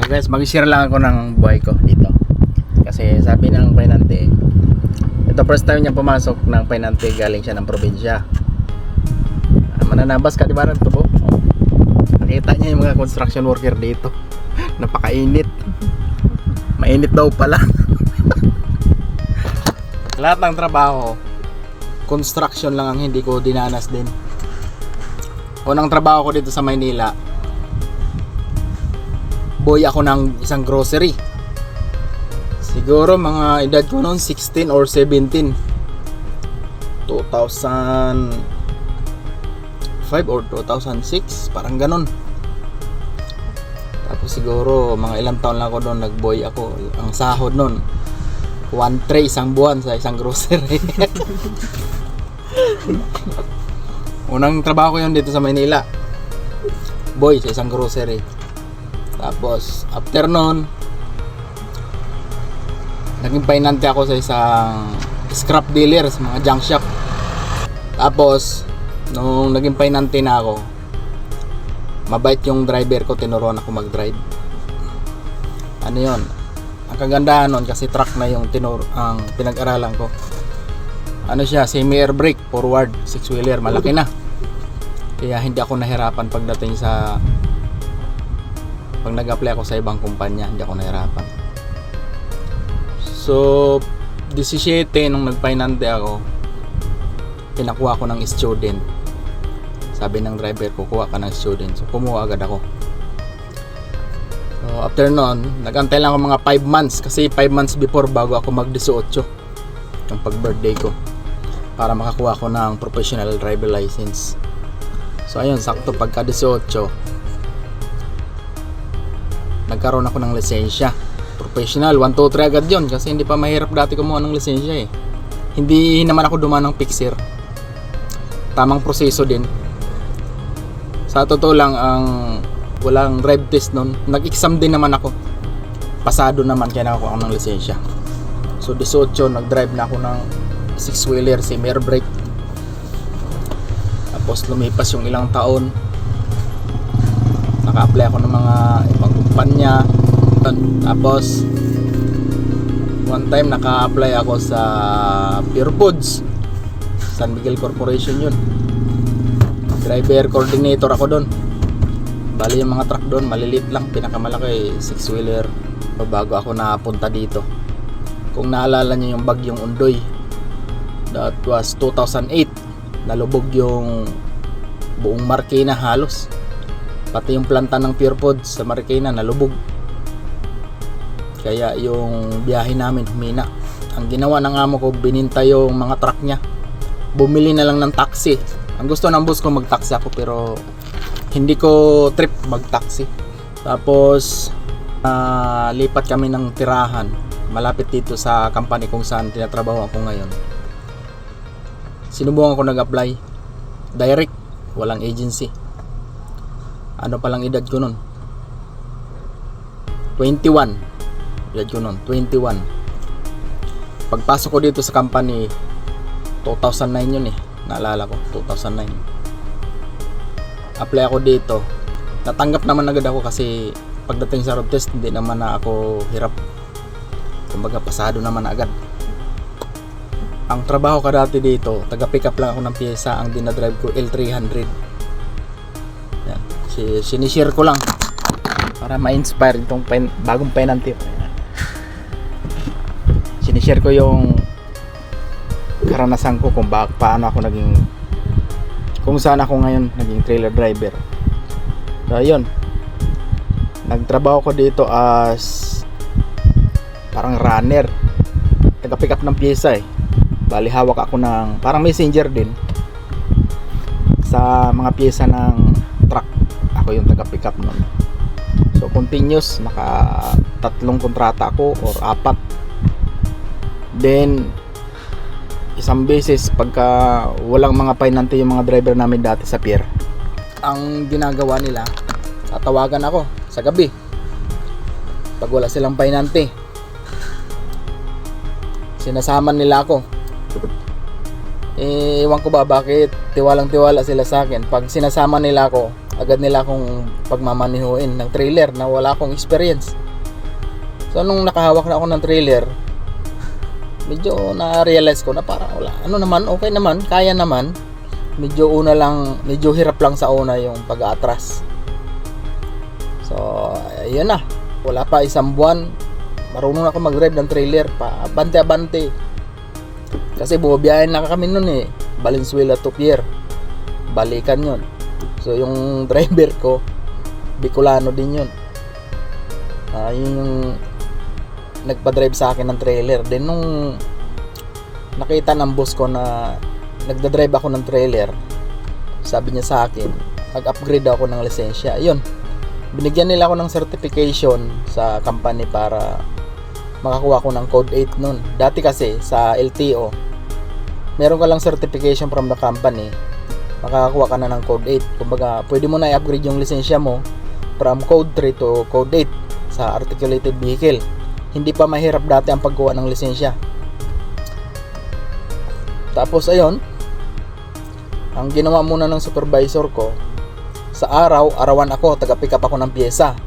So guys, mag-share lang ako ng buhay ko dito. Kasi sabi ng Painante, ito first time niya pumasok ng Painante, galing siya ng probinsya. Mananabas ka, di ba, ng tubo? Nakita niya yung mga construction worker dito. Napakainit. Mainit daw pala. Lahat ng trabaho, construction lang ang hindi ko dinanas din. Unang trabaho ko dito sa Maynila, boy ako ng isang grocery. Siguro mga edad ko noon 16 or 17. 2005 or 2006, parang ganun. Tapos siguro mga ilang taon lang ako doon, nagboy ako. Ang sahod noon 1 tray isang buwan sa isang grocery. Unang trabaho ko yun dito sa Maynila, boy sa isang grocery. Tapos after nun, naging painante ako sa isang scrap dealer sa mga junk shop. Tapos nung naging painante na ako, mabait yung driver ko, tinuruan ako mag-drive. Ano yun, ang kagandahan nun kasi truck na yung ang pinag-aralan ko. Ano siya, semi-air brake, forward, 6-wheeler, malaki na. Kaya hindi ako nahirapan pagdating sa pag nag-apply ako sa ibang kumpanya, hindi ako nahirapan. So 17 nung nagpainante ako, pinakuha ko ng student. Sabi ng driver ko, kuha ka ng student. So kumuha agad ako. So after nun, nag-antay lang ako mga 5 months. Kasi 5 months before bago ako mag-18 yung pag-birthday ko, para makakuha ko ng professional driver license. So ayun, sakto pagka 18, nagkaroon ako ng lisensya. Professional, 1, 2, 3 agad yun. Kasi hindi pa mahirap dati kumuha ng lisensya eh. Hindi naman ako dumaan ng fixer. Tamang proseso din. Sa totoo lang, ang walang drive test nun. Nag-exam din naman ako. Pasado naman, kaya nakakuha ako ng lisensya. So 18, nag-drive na ako ng 6-wheeler, semi-air brake. Tapos lumipas yung ilang taon, naka-apply ako ng mga ibang kumpanya. Tapos one time naka-apply ako sa Pure Foods, San Miguel Corporation yun. Driver coordinator ako doon. Bali yung mga truck doon maliliit lang, pinakamalaki 6-wheeler. Bago ako napunta dito, kung naalala niyo yung bagyong Undoy, that was 2008. Nalubog yung buong Marikina halos. Pati yung planta ng Pure Foods sa Marikina nalubog. Kaya yung biyahe namin humina. Ang ginawa ng amo ko, bininta yung mga truck niya. Bumili na lang ng taxi. Ang gusto ng boss ko, mag-taxi ako, pero hindi ko trip mag-taxi. Tapos lipat kami ng tirahan malapit dito sa company kung saan tinatrabaho ako ngayon. Sinubukan ko nag-apply direct, walang agency. Ano palang edad ko nun? 21. Edad ko nun, 21. Pagpasok ko dito sa company, 2009 yun eh. Naalala ko, 2009. Apply ako dito. Natanggap naman agad ako kasi pagdating sa road test, hindi naman na ako hirap. Kumbaga, pasado naman agad. Ang trabaho ko dati dito, taga-pick up lang ako ng pyesa. Ang dinadrive ko, L300. Yan. Sinishare ko lang para ma-inspire itong bagong painante. Sinishare ko yung karanasan ko kung paano ako naging, kung saan ako ngayon naging trailer driver. So ayun, nagtrabaho ko dito as parang runner, taga-pick up ng pyesa eh. Bali hawak ako ng parang messenger din sa mga pyesa ng truck. Ako yung taga-pick up nun. So continuous, naka 3 kontrata ako or 4. Then isang beses pagka walang mga painante yung mga driver namin dati sa pier, ang ginagawa nila, tatawagan ako sa gabi pag wala silang painante. Sinasama nila ako. Ewan ko ba bakit tiwalang tiwala sila sa akin. Pag sinasama nila ako, agad nila akong pagmamanihuin ng trailer na wala akong experience. So nung nakahawak na ako ng trailer, medyo na-realize ko na parang wala, ano naman, okay naman, kaya naman. Medyo hirap lang sa una yung pag-aatras. So ayun na, wala pa isang buwan, marunong ako mag-drive ng trailer pa, abante-abante. Kasi bumabiyahin na kami nun eh, Valenzuela to Pier, balikan yun. So yung driver ko, Bicolano din yun. Yun yung nagpa-drive sa akin ng trailer. Then nung nakita ng boss ko na nagda-drive ako ng trailer, sabi niya sa akin, mag-upgrade ako ng lisensya. Yun, binigyan nila ako ng certification sa company para makakuha ko ng Code 8 nun. Dati kasi sa LTO, meron ka lang certification from the company, makakakuha ka na ng Code 8. Kumbaga, pwede mo na i-upgrade yung lisensya mo from Code 3 to Code 8 sa articulated vehicle. Hindi pa mahirap dati ang pagkuha ng lisensya. Tapos ayun, ang ginawa muna ng supervisor ko, sa arawan ako, taga-pick up ako ng pyesa.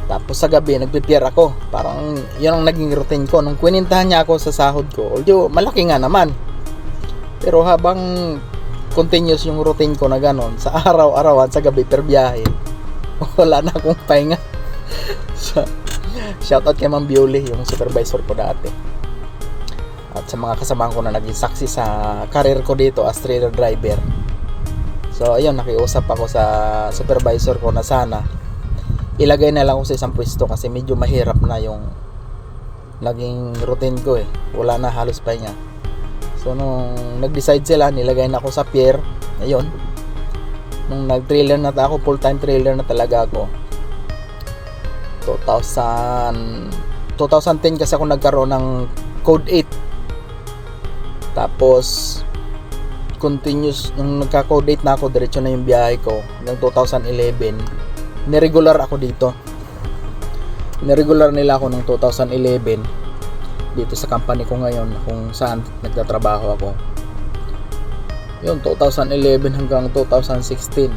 Tapos sa gabi, nagpipier ako. Parang yun ang naging routine ko. Nung kwinintahan niya ako sa sahod ko, although malaki nga naman, pero habang continuous yung routine ko na ganon, sa araw-arawan, sa gabi, per biyahe, wala na akong pahinga. Shoutout kay Ma'am Bioli, yung supervisor ko dati. At sa mga kasamahan ko na naging saksi sa career ko dito as trailer driver. So ayun, nakiusap ako sa supervisor ko na sana ilagay na lang ako sa isang pwesto kasi medyo mahirap na yung naging routine ko eh. Wala na halos pahinga. So nung nag-decide sila, nilagay na ako sa pier. Ayun, nung nag-trailer na ako, full-time trailer na talaga ako. 2010 kasi ako nagkaroon ng Code 8. Tapos continuous, nung nagka-Code 8 na ako, diretso na yung biyahe ko hanggang 2011. Niregular ako dito. Niregular nila ako noong 2011 dito sa company ko ngayon kung saan nagtatrabaho ako. Yun, 2011 hanggang 2016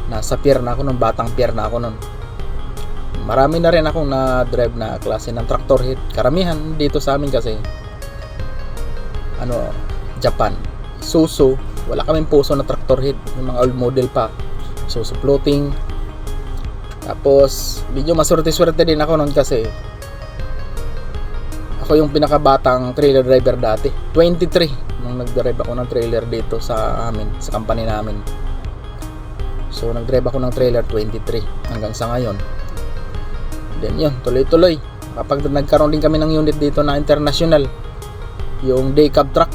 nasa pier na ako nun, batang pier na ako nun. Marami na rin akong na-drive na klase ng tractor head. Karamihan dito sa amin kasi Japan, Isuzu. Wala kaming puso na tractor head, yung mga old model pa. Isuzu floating. Tapos medyo maswerte-swerte din ako noon kasi ako yung pinakabatang trailer driver dati. 23 nung nag-drive ako ng trailer dito sa amin, sa company namin. So nag-drive ako ng trailer 23 hanggang sa ngayon. Then yun, tuloy-tuloy. Kapag nagkaroon din kami ng unit dito na international, yung day cab truck,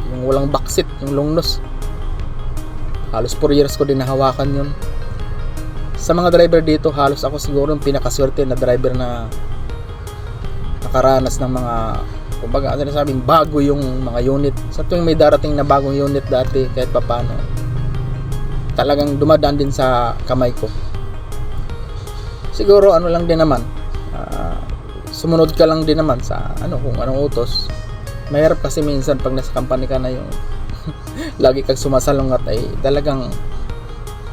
yung walang backseat, yung long nose, halos 4 years ko din nahawakan yun. Sa mga driver dito, halos ako siguro yung pinakaswerte na driver na nakaranas ng mga, kumbaga ano na sabing, bago yung mga unit. Sa tuwing may darating na bagong unit dati, kahit papano, talagang dumadaan din sa kamay ko. Siguro ano lang din naman, sumunod ka lang din naman sa kung anong utos. Mahirap kasi minsan pag nasa company ka na yung lagi kang sumasalungat ay talagang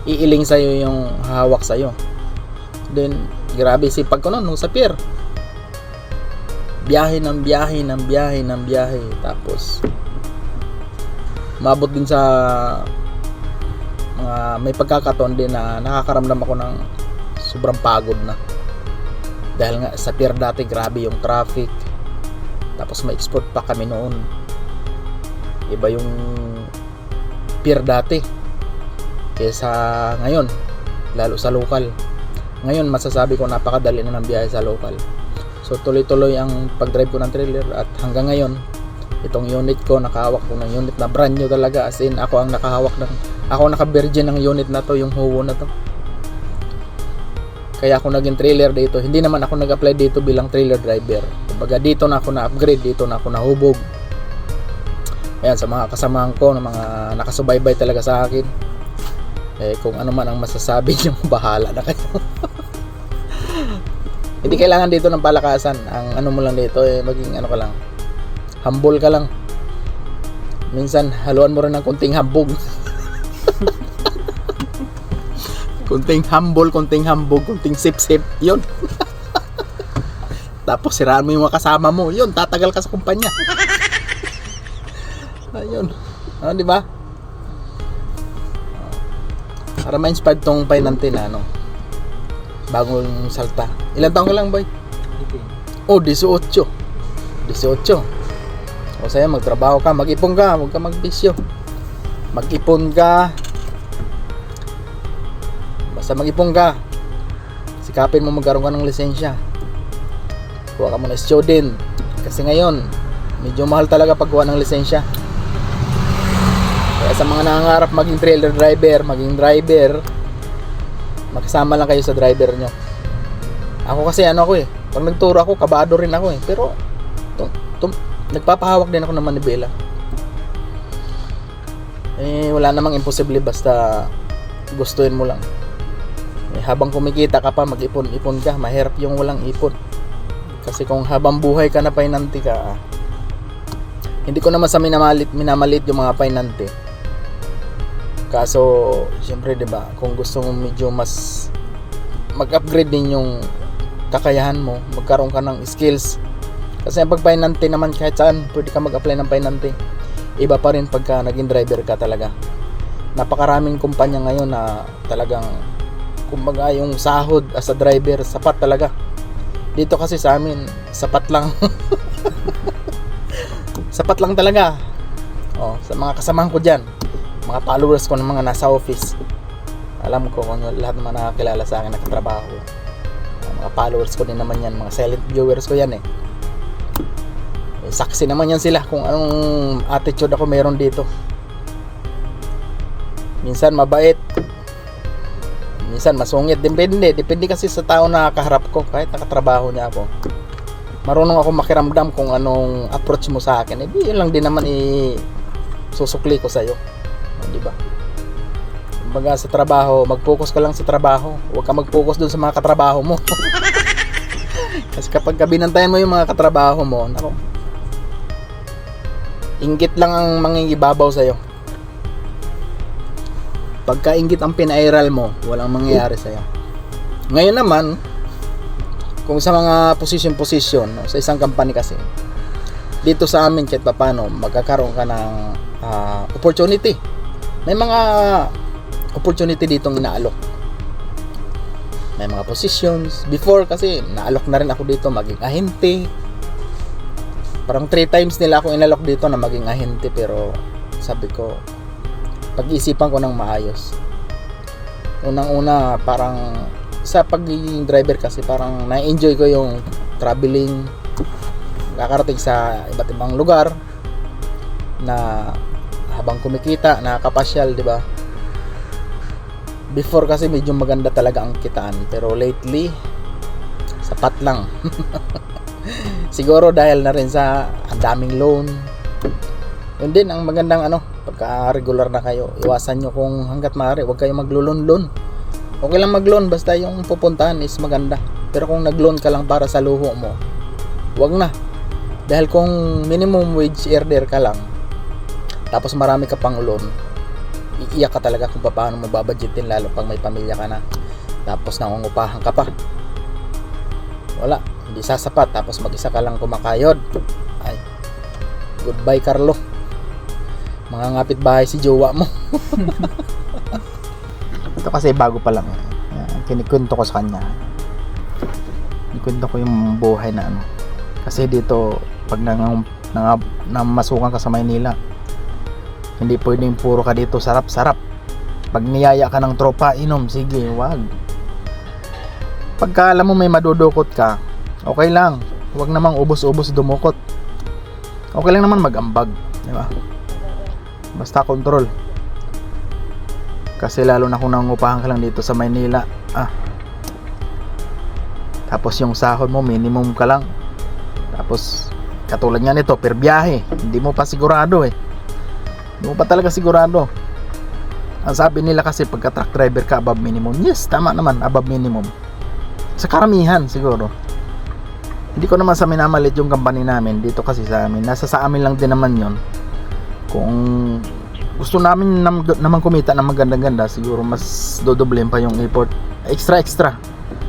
iiling sa'yo yung hahawak sa'yo. Then grabe sipag ko nun nung sa pier, biyahe ng biyahe. Tapos mabot din sa mga may pagkakataon din na nakakaramdam ako ng sobrang pagod na. Dahil nga sa pier dati, grabe yung traffic. Tapos may export pa kami noon. Iba yung pier dati kaysa ngayon, lalo sa local. Ngayon masasabi ko napakadali na ng biyahe sa local. So tuloy-tuloy ang pag-drive ko ng trailer at hanggang ngayon itong unit ko, nakahawak ko ng unit na brand new talaga, as in ako ang naka-virgin ng unit na to, yung Howo na to. Kaya ako naging trailer dito. Hindi naman ako nag-apply dito bilang trailer driver. Kumbaga dito na ako na-upgrade, dito na ako nahubog. Ayan, sa mga kasamahan ko, na mga nakasubaybay talaga sa akin, kung ano man ang masasabi niyo, bahala na kayo. Hindi kailangan dito ng palakasan. Ang ano mo lang dito, maging ka lang, humble ka lang. Minsan haluan mo rin ng kunting hambog. Kunting humble, kunting hambog, kunting sip-sip, yun. Tapos siraan mo yung mga kasama mo, yun, tatagal ka sa kumpanya. Ayun. Di ba? Para ma-inspired tong painante na bagong salta. Ilan taon ka lang, boy? 18. 18. O saya, magtrabaho ka, mag-ipon ka, huwag ka magbisyo. Mag-ipon ka. Basta mag-ipon ka. Sikapin mo magkaroon ka ng lisensya. Kuha ka muna student. Kasi ngayon, medyo mahal talaga pagkuha ng lisensya. Kaya sa mga nangangarap maging trailer driver, maging driver, makisama lang kayo sa driver nyo. Ako kasi pag nagturo ako, kabado rin ako pero nagpapahawak din ako ng manibela. Wala namang imposible basta gustuin mo lang. Habang kumikita ka pa, mag-ipon-ipon ka. Mahirap yung walang ipon. Kasi kung habang buhay ka na painante ka, hindi ko naman sa minamalit yung mga painante. Kaso, siyempre, diba, kung gusto mo medyo mas mag-upgrade din yung kakayahan mo, magkaroon ka ng skills. Kasi pag painante naman, kahit saan, pwede ka mag-apply ng painante. Iba pa rin pagka naging driver ka talaga. Napakaraming kumpanya ngayon na talagang, kumbaga, yung sahod as a driver, sapat talaga. Dito kasi sa amin, sapat lang. Sapat lang talaga. Sa mga kasamahan ko dyan, mga followers ko ng mga nasa office, alam ko kung lahat naman nakakilala sa akin nakatrabaho. Mga followers ko din naman yan, mga silent viewers ko yan saksi naman yan sila kung anong attitude ako meron dito. Minsan mabait, minsan masungit, depende kasi sa tao na kaharap ko. Kahit nakatrabaho niya ako, marunong ako makiramdam kung anong approach mo sa akin. Yun lang din naman susukli ko sa'yo. Diba? Kumbaga sa trabaho, mag-focus ka lang sa trabaho. Huwag ka mag-focus dun sa mga katrabaho mo. Kasi kapag binantayan mo yung mga katrabaho mo, inggit lang ang mangingibabaw sa'yo. Pagka inggit ang pinairal mo, walang mangyayari sa'yo. Ngayon naman, kung sa mga position sa isang company kasi, dito sa amin kahit papano, magkakaroon ka ng opportunity. May mga opportunity ditong inaalok. May mga positions. Before kasi, naalok na rin ako dito maging ahente. Parang 3 times nila ako inalok dito na maging ahente. Pero sabi ko, pag-iisipan ko ng maayos. Unang-una, parang sa pagiging driver kasi, parang na-enjoy ko yung traveling, kakarating sa iba't ibang lugar na habang kumikita, nakakapasyal, di ba? Before kasi medyo maganda talaga ang kitaan, pero lately sapat lang. Siguro dahil na rin sa ang daming loan. Yun din ang magandang pagka regular na kayo, iwasan nyo kung hanggat maaari, huwag kayong maglo-loan. Okay lang mag-loan basta yung pupuntahan is maganda. Pero kung nag-loan ka lang para sa luho mo, huwag na. Dahil kung minimum wage earner ka lang, tapos marami ka pang loan, iiyak ka talaga kung paano mo babudgetin, lalo pag may pamilya ka na. Tapos nangungupahan ka pa. Wala, hindi sasapat. Tapos mag-isa ka lang kumakayod. Ay, goodbye Carlo. Mga ngapit bahay si jowa mo. Ito kasi bago pa lang. Kinikwento ko sa kanya. Kinikwento ko yung buhay na Kasi dito, pag namasukan ka sa Maynila, hindi pwedeng puro ka dito sarap-sarap. Pag niyaya ka ng tropa, inom, sige, wag. Pagka alam mo may madudukot ka, okay lang. Wag namang ubos-ubos dumukot. Okay lang naman mag-ambag, di ba? Basta control. Kasi lalo na kung nangungupahan ka lang dito sa Maynila, tapos yung sahod mo minimum ka lang. Tapos katulad nga nito, per biyahe, hindi mo pa sigurado Hindi mo pa talaga sigurado. Ang sabi nila kasi pagka truck driver ka above minimum. Yes, tama naman, above minimum. Sa karamihan siguro. Hindi ko naman sa minamalit yung company namin dito kasi sa amin. Nasa sa amin lang din naman yon. Kung gusto namin naman kumita ng maganda-ganda, siguro mas dodoblein pa yung effort. Extra.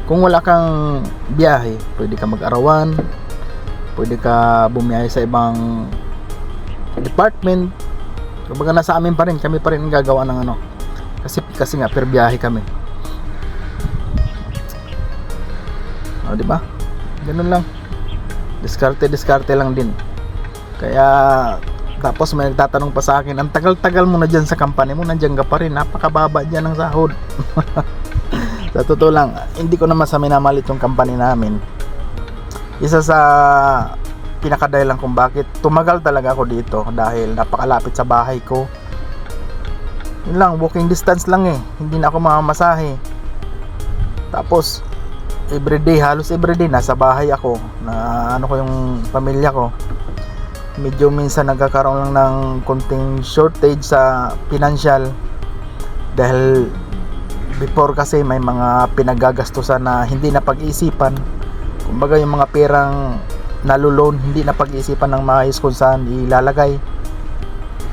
Kung wala kang biyahe, pwede ka mag-arawan, pwede ka bumiyahe sa ibang department. Kumbaga nasa amin pa rin, kami pa rin ang gagawa ng ano. Kasi nga per biyahe kami. O, di ba? Ganun lang. Diskarte lang din. Kaya tapos may nagtatanong pa sa akin, ang tagal-tagal mo na dyan sa company mo, nandiyan ka pa rin, napakababa dyan ng sahod. Sa totoo lang, hindi ko naman sa minamalit yung company namin. Isa sa pinakadahilan kung bakit tumagal talaga ako dito, dahil napakalapit sa bahay ko. Yun lang, walking distance lang eh, hindi na ako mamamasahe. Tapos halos everyday nasa bahay ako, na ano ko yung pamilya ko. Medyo minsan nagkakaroon lang ng konting shortage sa financial, dahil before kasi may mga pinagagastusan na hindi na pag-iisipan. Kumbaga yung mga perang nalulon, hindi na pag-iisipan ng maayos kung saan ilalagay.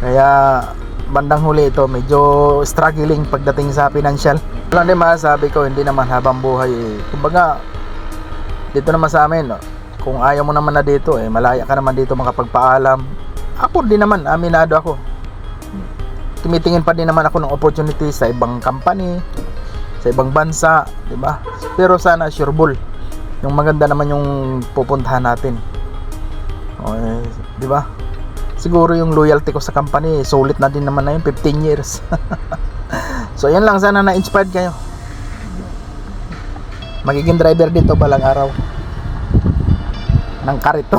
Kaya bandang huli ito, medyo struggling pagdating sa financial. Lang din masasabi ko, hindi naman habang buhay eh. Kumbaga dito naman sa amin, kung ayaw mo naman na dito malaya ka naman dito makapagpaalam. Ako din naman, aminado ako, tumitingin pa din naman ako ng opportunity sa ibang company, sa ibang bansa, di ba? Pero sana sure ball, yung maganda naman yung pupuntahan natin. Okay, di ba? Siguro yung loyalty ko sa company sulit na din naman na yun, 15 years. So yan lang, sana na-inspired kayo. Magiging driver dito balang araw ng karito.